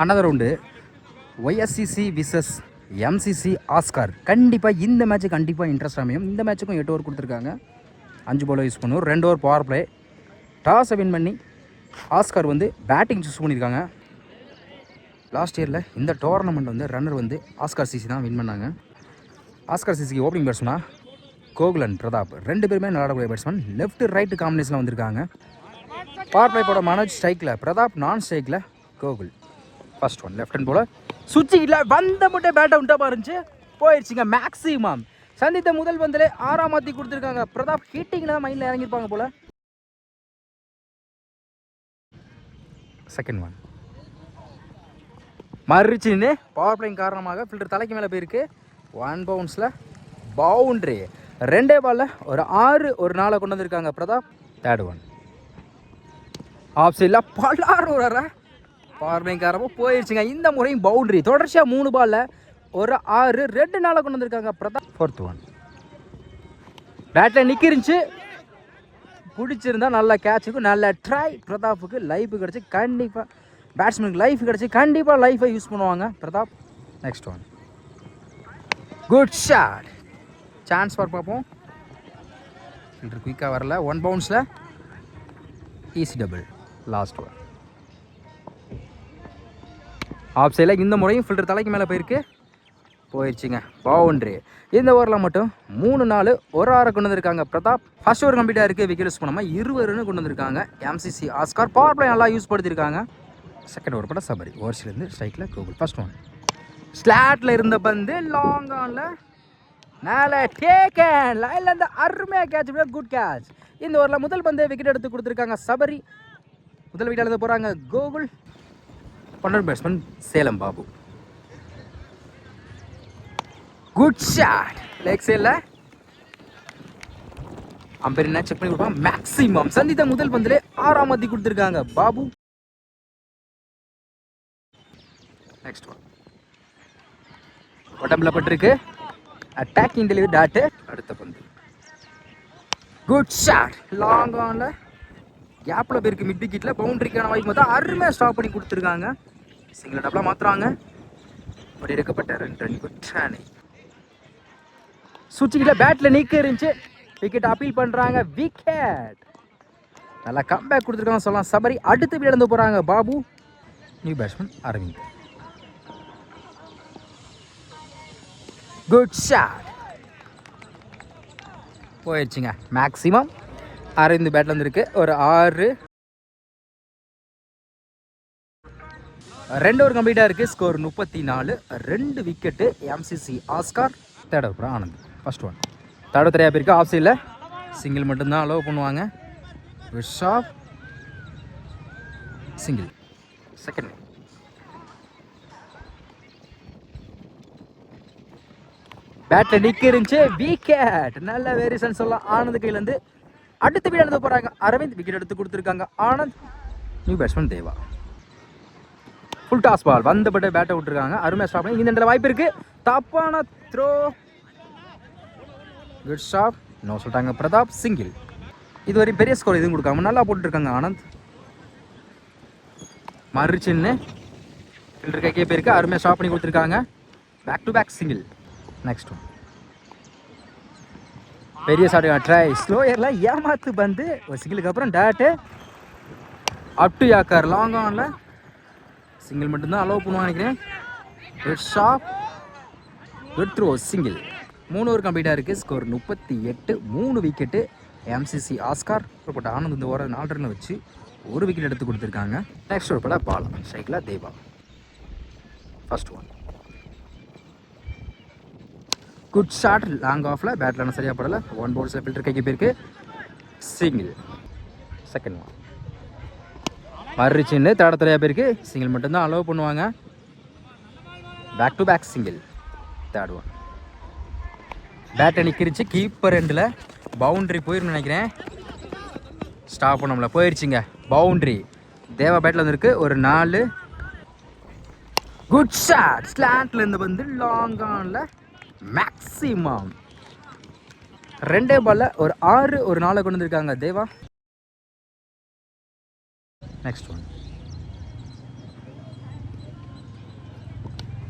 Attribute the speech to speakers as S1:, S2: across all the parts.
S1: Another round YSCC versus MCC Oscar. கண்டிப்பாக இந்த match கண்டிப்பாக இன்ட்ரெஸ்ட் அமையும். இந்த மேட்ச்சுக்கும் 8 ஓவர் கொடுத்துருக்காங்க. 5 பால் யூஸ் பண்ணுவோம். 2 ஓவர் பவர் பிளே. டாஸை வின் பண்ணி ஆஸ்கார் வந்து பேட்டிங் சூஸ் பண்ணியிருக்காங்க. லாஸ்ட் இயரில் இந்த டோர்னமெண்ட் வந்து ரன்னர் வந்து ஆஸ்கார் சிசி தான் வின் பண்ணாங்க. ஆஸ்கார் சிசிக்கு ஓப்பனிங் பேட்ஸ்மனா கோகுலன் பிரதாப் 2 பேருமே விளையாடக்கூடிய பேட்ஸ்மேன். லெஃப்ட் ரைட்டு காம்பினேஷனில் வந்திருக்காங்க. பவர் பிளே போட மனோஜ் ஸ்ட்ரைக்கில், பிரதாப் நான் ஸ்ட்ரைக்கில், Gokul. First one left hand போல சுவிட்சில் வந்த மட்டும் பேட்டை உண்டாமா இருந்துச்சு, போயிடுச்சுங்க. மேக்ஸிமம் சந்தித்த முதல் பந்திலே 6ஆம் மாற்றி கொடுத்துருக்காங்க. பிரதாப் ஹீட்டிங்கில் தான் மைண்டில் இறங்கியிருப்பாங்க போல. செகண்ட் ஒன் மறுச்சின்னு பவர் பிளேயிங் காரணமாக ஃபில்டர் தலைக்கு மேலே போயிருக்கு. 1 பவுன்ஸில் பவுண்ட்ரி. 2 பாலில் ஒரு 6 ஒரு 4 கொண்டு வந்திருக்காங்க பிரதாப். தேர்ட் ஒன் ஆஃப் சைடில் பல்லாறு வர பவர் பிளேயிங் காரணமாக போயிடுச்சுங்க. இந்த முறையும் பவுண்ட்ரி. தொடர்ச்சியாக 3 பாலில் ஒரு 6 2 4 கொண்டு வந்திருக்காங்க பிரதாப். ஃபோர்த் ஒன் பேட்டில் நிற்கிருந்துச்சு, பிடிச்சிருந்தா நல்ல கேட்சுக்கும் நல்ல ட்ரை. பிரதாப்புக்கு லைஃப் கிடச்சி கண்டிப்பாக, பேட்ஸ்மேனுக்கு லைஃப் கிடச்சி கண்டிப்பாக லைஃபை யூஸ் பண்ணுவாங்க Pratap. Next one good shot. Chance for பார்ப்போம். ஃபில்டர் குயிக்காக வரல. 1 பவுன்ஸில் easy double. Last one off சைடில் இந்த முறையும் ஃபில்டர் தலைக்கு மேலே போயிடுச்சுங்க. பவுண்ட்ரி. இந்த ஓவரில் மட்டும் 3 4 ஒரு 6 கொண்டு வந்திருக்காங்க பிரதாப். ஃபர்ஸ்ட் ஓவர் கம்ப்ளீட்டாக இருக்குது. விக்கெட் யூஸ் பண்ணாமல் 20 ரன் கொண்டு வந்திருக்காங்க எம்சிசி ஆஸ்கார். பவர் பிளே நல்லா யூஸ் படுத்திருக்காங்க. செகண்ட் ஓவர் பட சபரி ஓவர்ஸ்லேருந்து ஸ்ட்ரைக்கில் கோகுல். ஃபர்ஸ்ட் ஒன் ஸ்லாட்டில் இருந்த பந்து லாங் ஆனில் மேலே டேக்கன். லைனில் இருந்து அருமையாக கேட்ச். Good catch. இந்த ஓவரில் முதல் பந்து விக்கெட் எடுத்து கொடுத்துருக்காங்க சபரி. முதல் விக்கெட் எடுத்து போகிறாங்க கோகுல். பன்னெண்டு batsman Salem Babu. Good shot. Leg சைடில் அம்பேர் என்ன செக் பண்ணி கொடுப்பாங்க. மேக்ஸிமம் சந்தித்த முதல் பந்திலே 6ஆம் மாத்தி கொடுத்துருக்காங்க பாபு. நெக்ஸ்ட் ஒன் உடம்புல பட்டிருக்கு. Attacking delivery tattoo. அடுத்த பந்து குட் ஷாட். லாங் ஆன்ல கேப்ல போயிருக்கு. மிட் விக்கெட்ல பவுண்டரிக்கான வாய்ப்பு பார்த்தா அருமையாக ஸ்டாப் பண்ணி கொடுத்துருக்காங்க. சிங்கிள் டபுளாக மாற்றுறாங்க. அப்படி எடுக்கப்பட்ட 2 ரன் குற்றானை. சுவிட்சில் பேட்டில் நீக்க இருந்துச்சு. விக்கெட் அப்பீல் பண்ணுறாங்க. விக்கெட். நல்லா கம்பேக் கொடுத்துருக்காங்க சொல்லலாம் சபரி. அடுத்து விக்கெட் இழந்து போகிறாங்க Babu. New batsman Aravind. Good shot. போயிடுச்சுங்க. மேக்ஸிமம் அரவிந்த் பேட்டில் வந்துருக்கு. ஒரு 6. 2 ஓவர் கம்ப்ளீட்டாக இருக்குது. Score 34. 2 wicket MCC Oscar. Third over Anand. First one தடவை தெரியா பேருக்கு. ஆஃப் சைடில் சிங்கிள் மட்டும்தான் அலோவ் பண்ணுவாங்க. விஷாப் சிங்கிள். செகண்ட் பேட்டில் நிற்க இருந்துச்சு. விக்கெட். நல்ல வேரியேஷன் சொல்லலாம் ஆனந்த் கையிலேருந்து. அடுத்த விக்கெட் எடுத்து போகிறாங்க அரவிந்த். விக்கெட் எடுத்து கொடுத்துருக்காங்க ஆனந்த். நியூ பேட்ஸ்மேன் தேவா. ஃபுல் டாஸ் பால் வந்தபட்டு பேட்டை விட்டுருக்காங்க. அருமையாக ஸ்டாப் பண்ணி இந்த இடத்துல வாய்ப்பு இருக்குது. தப்பான த்ரோ. Good shot. நோ சொல்லிட்டாங்க பிரதாப். சிங்கிள். இதுவரை பெரிய ஸ்கோர் எதுவும் கொடுக்காம நல்லா போட்டுருக்காங்க ஆனந்த். மறுச்சின்னு ஃபில்டர் கைக்கே போயிருக்கு. அருமையாக ஸ்டாப் பண்ணி கொடுத்துருக்காங்க. Back to back single. Next one பெரிய ஷாட் ட்ரை. ஸ்லோயரில் ஏமாத்து பந்து. ஒரு சிங்கிளுக்கு அப்புறம் dot up to yorker. Long ஆனில் சிங்கிள் மட்டும்தான் அலோவ் பண்ணுவாங்க நினைக்கிறேன். Good shot. Good throw. Single. 3 over கம்ப்ளீட்டாக இருக்குது. ஸ்கோர் 38. 3 wicket MCC Oscar. போட்ட ஆனந்த் இந்த ஓவர் 4 ரன் வச்சு 1 விக்கெட் எடுத்து கொடுத்துருக்காங்க. நெக்ஸ்ட் ஓவர் போல பாலா ஸ்ட்ரைக்கில் Deva. First one good shot. Long ஆஃபில் பேட்லான சரியாக படலை. 1 பவுன்ஸில் ஃபில்டர் கைக்கு போயிருக்கு. சிங்கிள். செகண்ட் ஒன் மறுச்சின்னு தேட தெரியா போயிருக்கு. சிங்கிள் மட்டும்தான் அலோவ் பண்ணுவாங்க. Back to back single. Third one பேட்டை நிற்கிருச்சு. கீப்பர் எண்டில் பவுண்ட்ரி போயிருன்னு நினைக்கிறேன். ஸ்டாப் பண்ணோம்ல. போயிடுச்சுங்க. பவுண்ட்ரி. தேவா பேட்டில் வந்துருக்கு. ஒரு 4. Good shot. ஸ்லாண்ட்ல இருந்து வந்து லாங் ஆனில் மேக்ஸிமம் 2 பாலில் ஒரு 6 ஒரு 4 கொண்டு வந்திருக்காங்க தேவா. நெக்ஸ்ட் ஒன்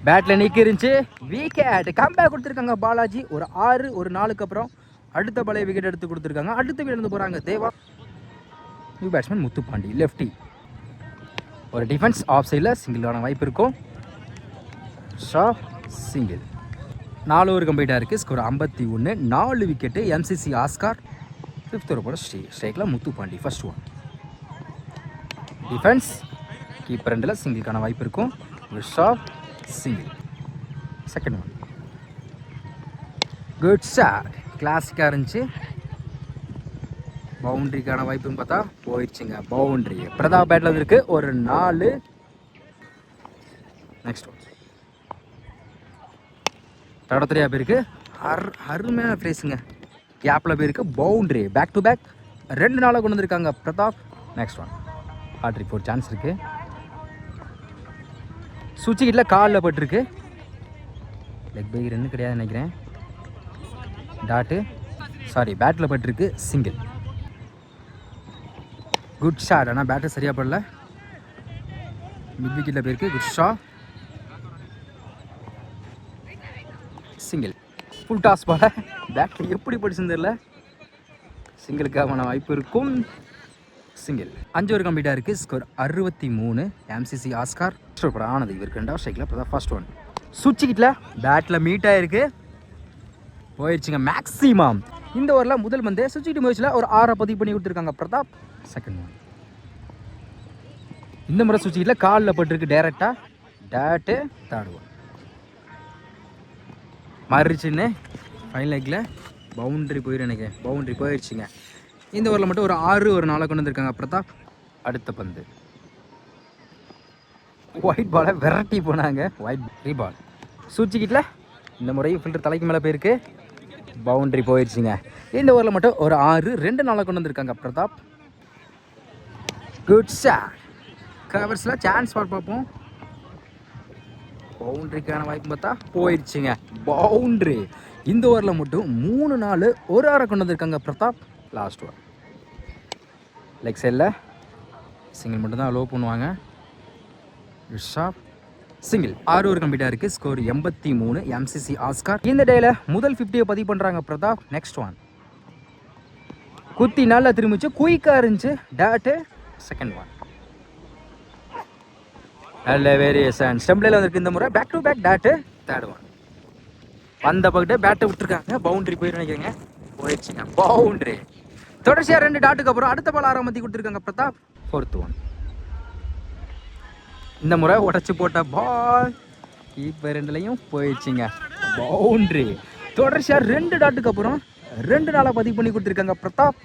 S1: பேட்டில் நீக்கி இருந்துச்சு. விக்கெட் கம்பேக் கொடுத்துருக்காங்க பாலாஜி. ஒரு 6 ஒரு 4க்கு அப்புறம் அடுத்த பழைய விக்கெட் எடுத்து கொடுத்துருக்காங்க. அடுத்து விழுந்து போகிறாங்க Deva. New batsman Muthupandi lefty. ஒரு டிஃபென்ஸ் ஆஃப் சைடில் சிங்கிளான வாய்ப்பு இருக்கும். ஷா சிங்கிள். 4 ஓவர் கம்ப்ளீட்டாக இருக்குது. Score 51. 4 wicket. MCC Oscar 5th over போட ஸ்ட்ரைக்கில் Muthupandi first one. Defence keeper ரெண்டில் சிங்கிளுக்கான வாய்ப்பு இருக்கும். ஷா single. Second one. Good shot. கிளாசிக்காக இருந்துச்சு. பவுண்ட்ரிக்கான வாய்ப்புன்னு பார்த்தா போயிடுச்சுங்க. பவுண்ட்ரி. பிரதாப் பேட்டில் இருக்கு. ஒரு 4. Next one. தடத்திரியா போயிருக்கு. அருமையான ஃப்ரேஸுங்க. கேப்பில் போயிருக்கு. பவுண்ட்ரி. பேக் டு பேக் 2 நாளாக கொண்டு வந்திருக்காங்க Pratap. Next one. Hattrick four chance இருக்கு. சுவிட்ச் கிட்டில் காலில் பட்டிருக்கு. லெக் பை ரன்னு கிடையாது நினைக்கிறேன். டாட்டு சாரி பேட்டில் பட்டிருக்கு. சிங்கிள். Good shot. ஆனால் பேட்டர் சரியாக படல. மிட் விக்கெட்டில் போயிருக்கு. Good shot. Single. Full toss பால பேட்டில் எப்படி படிச்சுன்னு தெரியல. சிங்கிளுக்கான வாய்ப்பு இருக்கும். சிங்கிள். 5 ஓவர் கம்ப்ளீட்டாக இருக்குது. ஸ்கோர் 63. எம்சிசி ஆஸ்கார் ஆனது இவருக்கு 2வது ஸ்ட்ரைக்கில். இப்போ தான் ஃபர்ஸ்ட் ஒன். சுவிட்ச் கிட்டில் பேட்டில் மீட் ஆகிருக்கு. போயிடுச்சுங்க மேக்ஸிமம். இந்த ஓவரில் முதல் பந்து சுவிட்ச் கிட்ட முயற்சியில் ஒரு 6 பதிவு பண்ணி கொடுத்துருக்காங்க பிரதாப். Second one. இந்த முறை சுவிட்ச் கிட்டில் காலில் பட்டிருக்கு டேரெக்டாக. Dot third one. மாறிடுச்சுன்னு ஃபைனல் லெக்கில் பவுண்ட்ரி போயிடும் நினைக்கிறேன். பவுண்ட்ரி போயிடுச்சுங்க. இந்த ஓவரில் மட்டும் ஒரு 6 ஒரு 4 கொண்டு வந்திருக்காங்க பிரதாப். அடுத்த பந்து ஒயிட் பாலை விரட்டி போனாங்க. ஒயிட் ரீபால். சுவிட்ச் கிட்டில் இந்த முறையும் ஃபில்டர் தலைக்கு மேலே போயிருக்கு. பவுண்ட்ரி போயிடுச்சுங்க. இந்த ஓவரில் மட்டும் ஒரு 6 2 நாளாக கொண்டு வந்திருக்காங்க பிரதாப். Good shot. கவர்ஸில் சான்ஸ் பார்ப்போம். பவுண்ட்ரிக்கான வாய்ப்பு பார்த்தா போயிடுச்சுங்க. பவுண்ட்ரி. இந்த ஓவரில் மட்டும் 3 நாள் ஒரு 6 கொண்டு வந்திருக்காங்க பிரதாப். Last over. லெக் சைடில் சிங்கிள் மட்டும்தான் அலோவ் பண்ணுவாங்க. Shot single. 6 ஓவர் கம்ப்ளீட்டாக இருக்குது. ஸ்கோர் 83. எம்சிசி ஆஸ்கார் இந்த டேயில் முதல் 50 பதிவு பண்ணுறாங்க பிரதாப். Next one. குத்தி நல்லா திரும்பிச்சு. குயிக்காக இருந்துச்சு. டேட்டு. Second one. நல்ல வேரியேஷன். ஸ்டெம்ப்லேயில் வந்திருக்கு இந்த முறை. Back to back dot. Third one. வந்த பக்கிட்ட பேட்டை விட்டுருக்காங்க. பவுண்ட்ரி போயிரு நினைக்கிறேங்க. போயிடுச்சுங்க. பவுண்ட்ரி. தொடர்ச்சியாக 2 டாட்டுக்கு அப்புறம் அடுத்த பால் ஆரம்பத்தி கொடுத்துருக்காங்க பிரதாப். 4th one. இந்த முறை உடச்சி போட்ட பால் கீப்பர் 2லையும் போயிடுச்சுங்க. பவுண்ட்ரி. தொடர்ச்சியாக 2 டாட்டுக்கு அப்புறம் 2 நாளாக பதிவு பண்ணி கொடுத்துருக்காங்க பிரதாப்.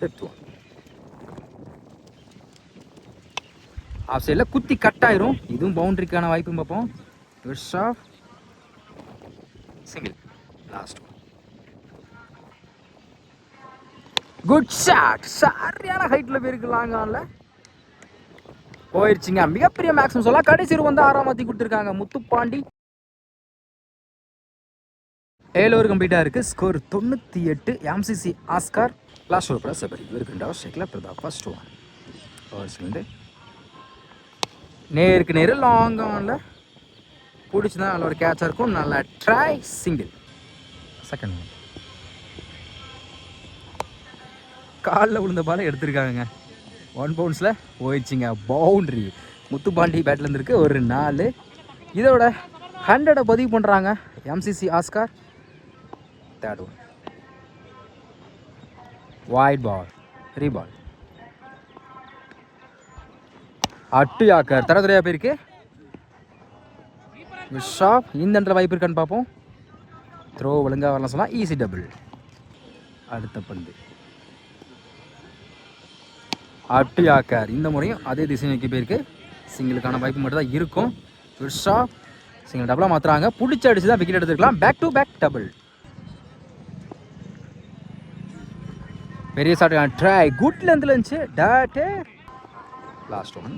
S1: 5th one. ஆஃப் சைடில் குத்தி கட் ஆயிரும். இதுவும் பவுண்ட்ரிக்கான வாய்ப்பும் பார்ப்போம். Single. Last one. Good shot. சரியான ஹைட்டில் போயிருக்கு. லாங் ஆனில் போயிடுச்சுங்க. மிகப்பெரிய மேக்ஸிமம் சொல்லலாம். கடைசி வந்து 6ஆம் மாற்றி கொடுத்துருக்காங்க முத்துப்பாண்டி. 7 ஓவர் கம்ப்ளீட்டாக இருக்குது. Score 98. MCC Oscar. Last over plus Sabari இவருக்கு 2வது ஸ்ட்ரைக்கில் பிரதாப். First one. ஓவர்ஸ் வந்து நேருக்கு நேரு லாங் ஆனில் பிடிச்சிதான் நல்ல ஒரு கேட்சாக இருக்கும். நல்லா ட்ரை. சிங்கிள். Second one. காலில் விழுந்த பாலை எடுத்திருக்காங்க. 1 பவுன்ஸில் போயிடுச்சுங்க. பவுண்ட்ரி. முத்துப்பாண்டி பேட்லேருந்து இருக்குது. ஒரு 4. இதோட 100 பதிவு பண்ணுறாங்க MCC Oscar. Third one. Wide ball. Reball. அட்டு யாக்கர் தரதுறையாக போயிருக்கு. ஷாப். இந்த வாய்ப்பு இருக்கான்னு பார்ப்போம். த்ரோ ஒழுங்காக வரலாம் சொல்லலாம். Easy double. அடுத்த பந்து அட்டு யாக்கர். இந்த முறையும் அதே திசை நோக்கி போயிருக்கு. சிங்கிளுக்கான வாய்ப்பு மட்டும் தான் இருக்கும். ஷாப். சிங்கிள் டபுளாக மாற்றுறாங்க. பிடிச்சி அடிச்சு தான் விக்கெட் எடுத்துருக்கலாம். Back to back double. பெரிய ஷாட். ட்ரை. குட் லென்த்தில் இருந்துச்சு. டாட்டு. Last one.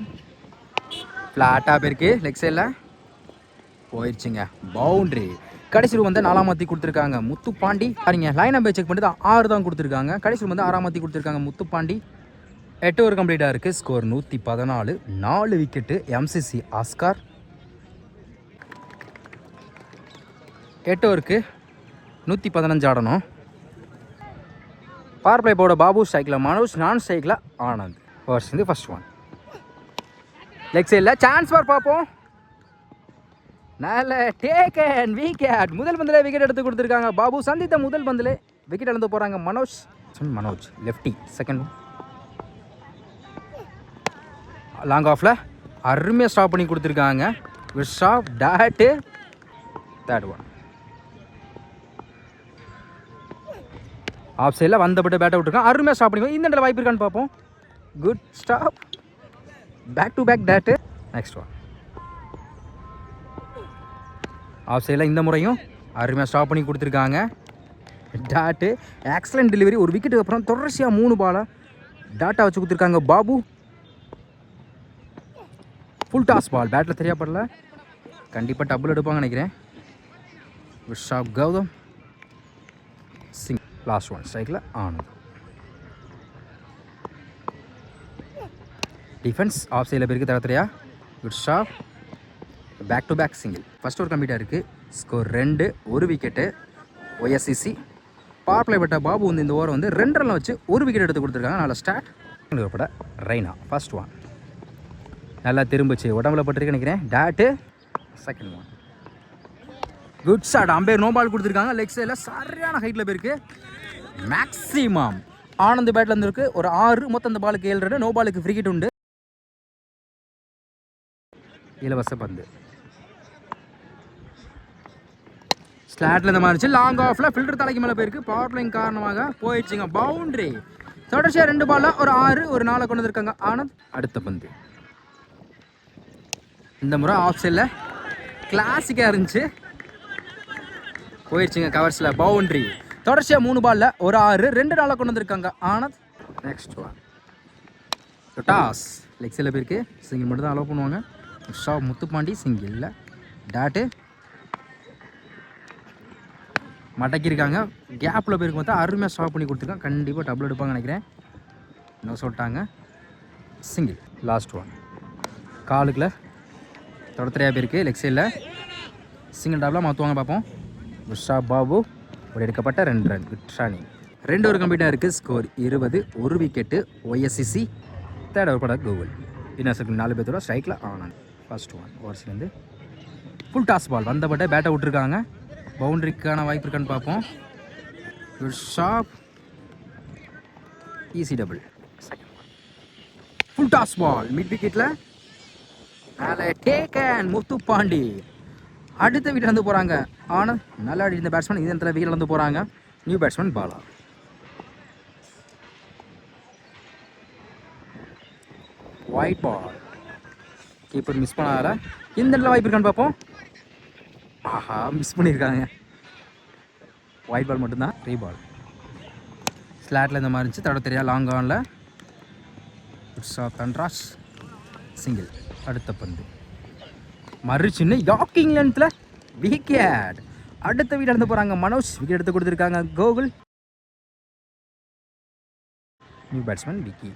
S1: ஃப்ளாட்டாக போயிருக்கு. லெக் சைடில் போயிடுச்சுங்க. பவுண்ட்ரி. கடைசி வந்து 4ஆம் மாற்றி கொடுத்துருக்காங்க முத்துப்பாண்டி. சரிங்க. லைன் நம்பர் செக் பண்ணிட்டு 6 தான் கொடுத்துருக்காங்க. கடைசி வந்து 6ஆம் மாற்றி கொடுத்துருக்காங்க முத்துப்பாண்டி. 8 ஓவர் கம்ப்ளீட்டாக இருக்குது. ஸ்கோர் 114. 4 விக்கெட்டு. MCC Oscar. 8 ஓவருக்கு 115 ஆடணும். பவர் பிளே போட பாபு, ஸ்ட்ரைக்கில் மனோஜ், நான் ஸ்ட்ரைக்கில் ஆனந்த். ஓவர்ஸ் வந்து ஃபர்ஸ்ட் ஒன். லெக் சைடில் சான்ஸ் பார் பார்ப்போம். நல்ல டேக் அண்ட் விக்கெட். முதல் பந்தில் விக்கெட் எடுத்து கொடுத்துருக்காங்க பாபு. சந்தித்த முதல் பந்தில் விக்கெட் இழந்து போகிறாங்க மனோஜ் லெஃப்டி. செகண்ட் லாங் ஆஃபில் அருமையாக ஸ்டாப் பண்ணி கொடுத்துருக்காங்க. Stop dot. Third one. Off சைடில் வந்தப்பட்டு பேட்டை விட்டுருக்கான். அருமையாக ஸ்டாப் பண்ணி இந்த இடத்துல வாய்ப்பு இருக்கான்னு பார்ப்போம். Good stop. Back to back dot. Next one. Off சைடில் இந்த முறையும் அருமையாக ஸ்டாப் பண்ணி கொடுத்துருக்காங்க. டாட்டு. Excellent delivery. ஒரு விக்கெட்டுக்கு அப்புறம் தொடர்ச்சியாக 3 பாலை டாட்டா வச்சு கொடுத்துருக்காங்க பாபு. Full toss ball. பேட்டில் தெரியா படல. கண்டிப்பாக டபுள் எடுப்பாங்க நினைக்கிறேன். Shot Gautam Singh. Last one. ஸ்ட்ரைக்கில் ஆனந்த். டிஃபென்ஸ் ஆஃப் சைடில் பேருக்கு தரத்துறையா. Good shot. Back to back single. First over கம்ப்ளீட்டாக இருக்குது. Score 2, 1 wicket. ஒய்எஸ்சிசி. பவர் பிளே பட்ட பாபு வந்து இந்த ஓவர் வந்து 2 ரன் வச்சு 1 விக்கெட் எடுத்து கொடுத்துருக்காங்க. நல்லா ஸ்டார்ட். பட ரெய்னா. First one. நல்லா திரும்பிச்சு. உடம்புல பட்டிருக்கு நினைக்கிறேன். Dot. Second one. Good shot. Umpire no ball கொடுத்துருக்காங்க. லெக் சைடில் சரியான ஹைட்டில் போயிருக்கு. மேக்ஸிமம் ஆனந்த் பேட்டில் இருந்திருக்கு. ஒரு 6. மொத்தம் அந்த பாலுக்கு 7 ரன். நோ பாலுக்கு ஃப்ரீ ஹிட் உண்டு. இலவச பந்து. ஸ்லாட்ல இந்த மாதிரி லாங் ஆஃப்ல ஃபில்டர் தலைக்கு மேலே போயிருக்கு. பவர் பிளேயிங் காரணமாக போயிடுச்சுங்க. பவுண்டரி. தொடர்ச்சியாக 2 பால்ல ஒரு 6, ஒரு 4 கொண்டு வந்திருக்காங்க ஆனந்த். அடுத்த பந்து. இந்த முறை ஆஃப் சைடில் கிளாசிக்காக இருந்துச்சு. போயிடுச்சுங்க கவர்ஸில். பவுண்டரி. தொடர்ச்சியாக 3 பால்ல ஒரு 6, 2 4 கொண்டு வந்திருக்காங்க Anand. Next one. Toss. Leg சைடில் போயிருக்கு. சிங்கிள் மட்டும் தான் அலோவ் பண்ணுவாங்க. Shop Muthupandi single. டாட்டு. மடக்கியிருக்காங்க. கேப்பில் போயிருக்கு பார்த்தா அருமையாக ஸ்டாப் பண்ணி கொடுத்துருக்காங்க. கண்டிப்பாக டபுள் எடுப்பாங்க நினைக்கிறேன். இன்னும் சொல்லிட்டாங்க. சிங்கிள். Last one. காலுக்குள்ள தொடர்ச்சியாக போயிருக்கு. லெக் சைடில் சிங்கிள் டபுளாக மாற்றுவாங்க பார்ப்போம். ஷாப் பாபு. ஒரு எடுக்கப்பட்ட 2 ரன். குட் ஷானி. 2 ஓவர் கம்ப்ளீட்டாக இருக்குது. Score 20, 1 wicket. YSCC. Third over பட கூகுள். இன்னும் 4 பேர்த்தோட ஸ்ட்ரைக்கில் ஆனந்த். First one. ஓவர்ஸ்லேருந்து ஃபுல் டாஸ் பால். வந்தப்பட்ட பேட்டை விட்டுருக்காங்க. பவுண்டரிக்கான வாய்ப்பு இருக்கான்னு பார்ப்போம். Shot. Easy double. Full toss ball. Mid விக்கெட்டில் டேக் அண்ட் முத்துப்பாண்டி. அடுத்த விக்கெட் வந்து போகிறாங்க. ஆனால் நல்லா அடி இந்த பேட்ஸ்மேன் இந்த இடத்துல விக்கெட் வந்து போகிறாங்க. New batsman Bala. White ball. Keeper miss பண்ணாத. இந்த இடத்துல வாய்ப்பு இருக்கான்னு பார்ப்போம். ஆஹா, மிஸ் பண்ணியிருக்காங்க. ஒயிட் பால் மட்டும்தான். ரீ பால். ஸ்லாட்டில் இந்த மாதிரி இருந்துச்சு. தட தெரியா. லாங் ஆனில் தன்ராஜ் சிங்கிள். அடுத்த பந்து மறுச்சின்னு யாக்கிங் லென்த்தில் விக்கெட். அடுத்த விக்கெட் எடுத்து போகிறாங்க மனோஜ். விக்கெட் எடுத்து கொடுத்துருக்காங்க கோகுல். New batsman Vicky.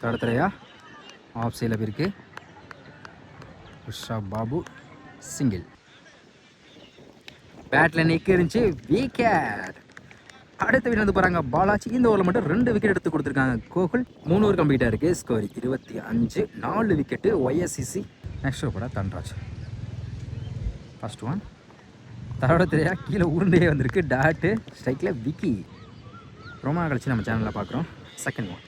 S1: தட தெரியா. ஆஃப் சைடில் போயிருக்கு. பாபு சிங்கிள். பேட்டில் நிற்க இருந்துச்சு. விக்கெட். அடுத்த விக்கெட் வந்து போகிறாங்க பாலாஜி. இந்த ஓவரில் மட்டும் 2 விக்கெட் எடுத்து கொடுத்துருக்காங்க கோகுல். 3 ஓவர் கம்ப்ளீட்டாக இருக்குது. Score 25, 4 wicket. YSCC. Next over பட தன்ராஜ். First one. தரோட தெரியா கீழே உருண்டையே வந்திருக்கு. டாட்டு. ஸ்ட்ரைக்கில் விக்கி. ரொம்ப நாள் கழிச்சு நம்ம சேனலில் பார்க்குறோம். Second one.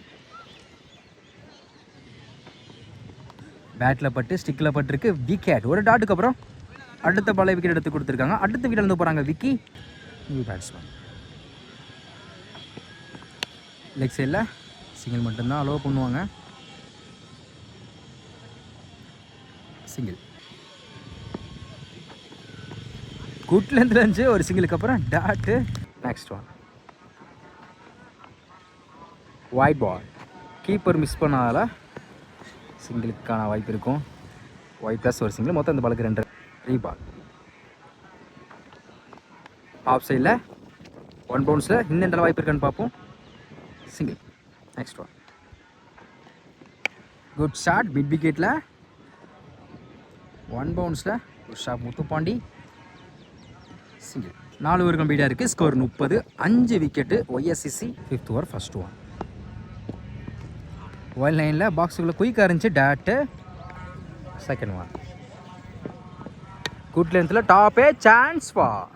S1: பேட்டில் பட்டு ஸ்டிக்கில் பட்டுருக்கு. விக்கெட். ஒரு டாட்டுக்கு அப்புறம் அடுத்த பாலை விக்கெட் எடுத்து கொடுத்துருக்காங்க. அடுத்த விக்கெட் வந்து போகிறாங்க விக்கி. New batsman. லெக் சைடில் சிங்கிள் மட்டும்தான் அலோவ் பண்ணுவாங்க. சிங்கிள். குட் லென்த்ல இருந்துச்சு. ஒரு சிங்கிளுக்கு அப்புறம் dot. Next one. Wide ball. Keeper miss பண்ணால சிங்கிளுக்கான வாய்ப்பு இருக்கும். ஒயிட் ப்ளஸ் ஒரு சிங்கிள். மொத்தம் இந்த பாலுக்கு 2 ரீ பால். ஆஃப் சைடில் 1 பவுன்ஸில் இந்த இடத்துல வாய்ப்பு இருக்கான்னு பார்ப்போம். Single. Next one. Good shot. Mid விக்கெட்டில் 1 பவுன்ஸில் good shot Muthupandi. Single. 4 over கம்ப்ளீட்டாக இருக்குது. Score 30. 5 wicket. YSCC 5th over first one. ஒயில் லைனில் பாக்ஸுக்குள்ளே குயிக்காக இருந்துச்சு. Dot second one. குட் லென்த்தில் டாப்பே சான்ஸ் ஃபார்.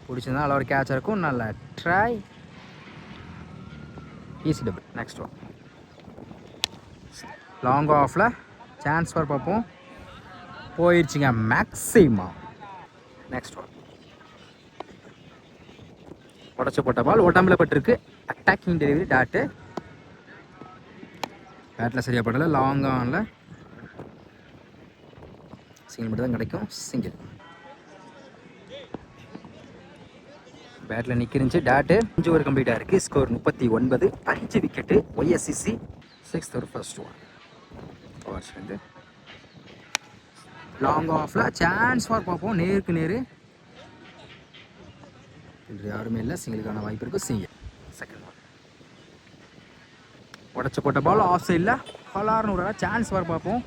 S1: பிடிச்சிருந்தா அதில் ஒரு கேட்சாக இருக்கும். நல்ல try. Easy double. Next one. Long ஆஃபில் சான்ஸ் ஃபார் பார்ப்போம். போயிடுச்சுங்க மேக்ஸிமம். Next one. உடச்ச போட்ட பால் உடம்புல பட்டிருக்கு. Attacking delivery. டாட்டு பேட்டில் சரியாக படலை. லாங் ஆனில் சிங்கிள் மட்டும் தான் கிடைக்கும். சிங்கிள். பேட்டில் நிற்கிருந்துச்சு. டாட்டு 5 ஓவர் கம்ப்ளீட்டாக இருக்குது. Score 39. 5 wicket. YSCC 6th over first one. Overs வந்து லாங் ஆஃபில் சான்ஸ் ஃபார் பார்ப்போம். நேருக்கு நேரு யாருமே இல்லை. சிங்கிளுக்கான வாய்ப்பு இருக்குது. சிங்கிள். Second one. உடச்ச போட்ட பால் ஆஃப் சைடில் பலார்னு ஒரு சான்ஸ் ஃபார் பார்ப்போம்.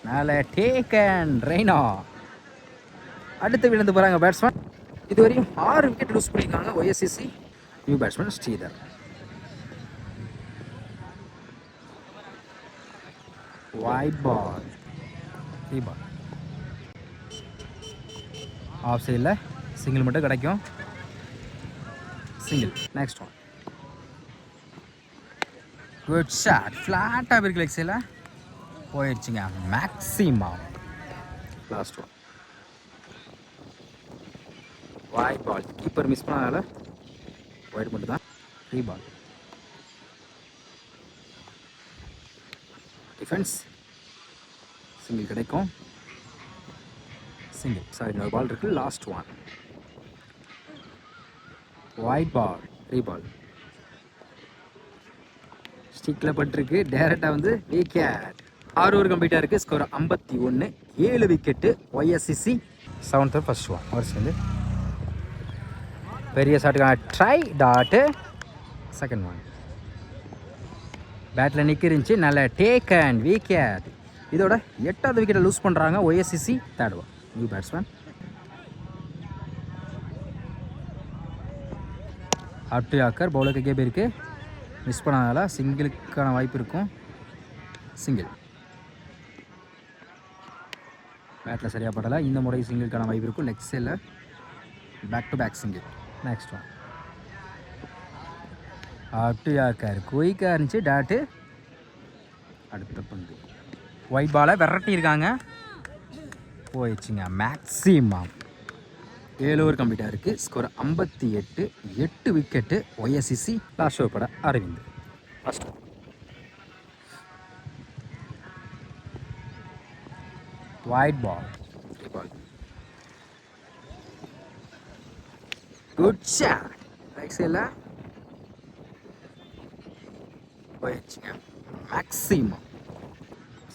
S1: மேலே டேக்கன் ரெய்னா. அடுத்து விழுந்து போகிறாங்க பேட்ஸ்மேன். இதுவரையும் 6 விக்கெட் லூஸ் பண்ணியிருக்காங்க YSCC. New batsman Sridhar. Wide ball. Three ball. Off சைடில் சிங்கிள் மட்டும் கிடைக்கும். Single. Next one. Good shot. ஃப்ளாட்டாக இருக்கு லெக் சைடில். போயிடுச்சுங்க maximum. Last one. Wide ball. Keeper miss பண்ணால வைட் மட்டும் தான். Three ball. டிஃபென்ஸ். சிங்கிள் கிடைக்கும். சிங்கிள். சாரி, இன்னொரு பால் இருக்குது. Last one. Wide ball. Three ball. ஸ்டிக்கில் பட்டிருக்கு. டேரெக்டாக வந்து விக்கெட். 6 ஓவர் கம்ப்ளீட்டாக இருக்குது. Score 51. 7 wicket. YSCC 7th over first one. Overs வந்து பெரிய ஷாட்டுக்கான ட்ரை. Dot second one. பேட்டில் நிற்கிருந்துச்சு. நல்ல டேக் அண்ட் விக்கெட். இதோட 8வது விக்கெட்டை லூஸ் பண்ணுறாங்க YSCC. Third one. New batsman. Up to yorker பவுலருக்கு கேப் இருக்குது. மிஸ் பண்ணாதால சிங்கிளுக்கான வாய்ப்பு இருக்கும். சிங்கிள். பேட்டில் சரியாக படலை. இந்த முறை சிங்கிளுக்கான வாய்ப்பு இருக்கும். லெக் சைடில் back to back single. Next one. Up to yorker குயிக்காக இருந்துச்சு. டாட்டு அடுத்த பந்து. ஒயிட் பாலை விரட்டியிருக்காங்க. போயிடுச்சுங்க மேக்ஸிமம். 7 ஓவர் கம்ப்ளீட்டாக இருக்குது. Score 58. 8 wicket. YSCC. Last over பட Aravind. First wide ball. Ball. Good shot. Right சைடில் போயிடுச்சுங்க மேக்ஸிமம்.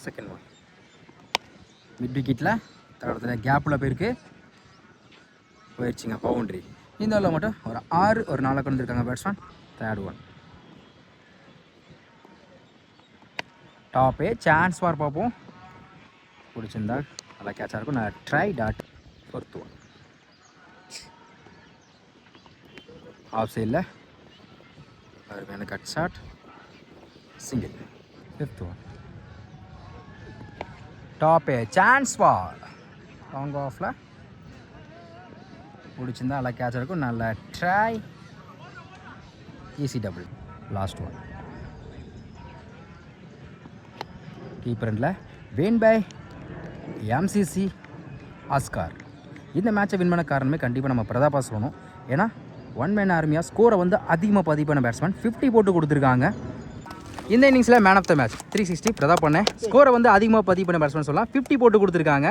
S1: Second one. மிட் விக்கெட்டில் தடத்தில் கேப்பில் போயிருக்கு. போயிடுச்சுங்க பவுண்ட்ரி. இந்த ஓவரில் மட்டும் ஒரு 6 ஒரு 4 கொண்டு வந்துருக்காங்க பேட்ஸ்மேன். Third one. டாப்பே சான்ஸ் ஃபார் பார்ப்போம். பிடிச்சிருந்தா நல்லா கேட்சாக இருக்கும். நான் try. Dot. Fourth one. Off சைடில் அவருக்கு cut shot. Single. Fifth one. டாப்பே சான்ஸ் ஃபார். லாங் ஆஃபில் பிடிச்சிருந்தா நல்லா கேட்சாக இருக்கும். நல்ல try. Easy double. Last one. கீப்பரில் வேன் பை எம்சிசி ஆஸ்கார். இந்த மேட்சை வின் பண்ண காரணமே கண்டிப்பாக நம்ம பிரதாபா சொல்லணும். ஏன்னா 1 மேன் ஆர்மியாக ஸ்கோரை வந்து அதிகமாக பதிவு பண்ண பேட்ஸ்மேன் 50 போட்டு கொடுத்துருக்காங்க. இந்த இன்னிங்ஸில் man of the match 360 Pratap பண்ணேன். ஸ்கோரை வந்து அதிகமாக பதிவு பண்ண பேட்ஸ்மேன் சொல்லலாம். 50 போட்டு கொடுத்துருக்காங்க.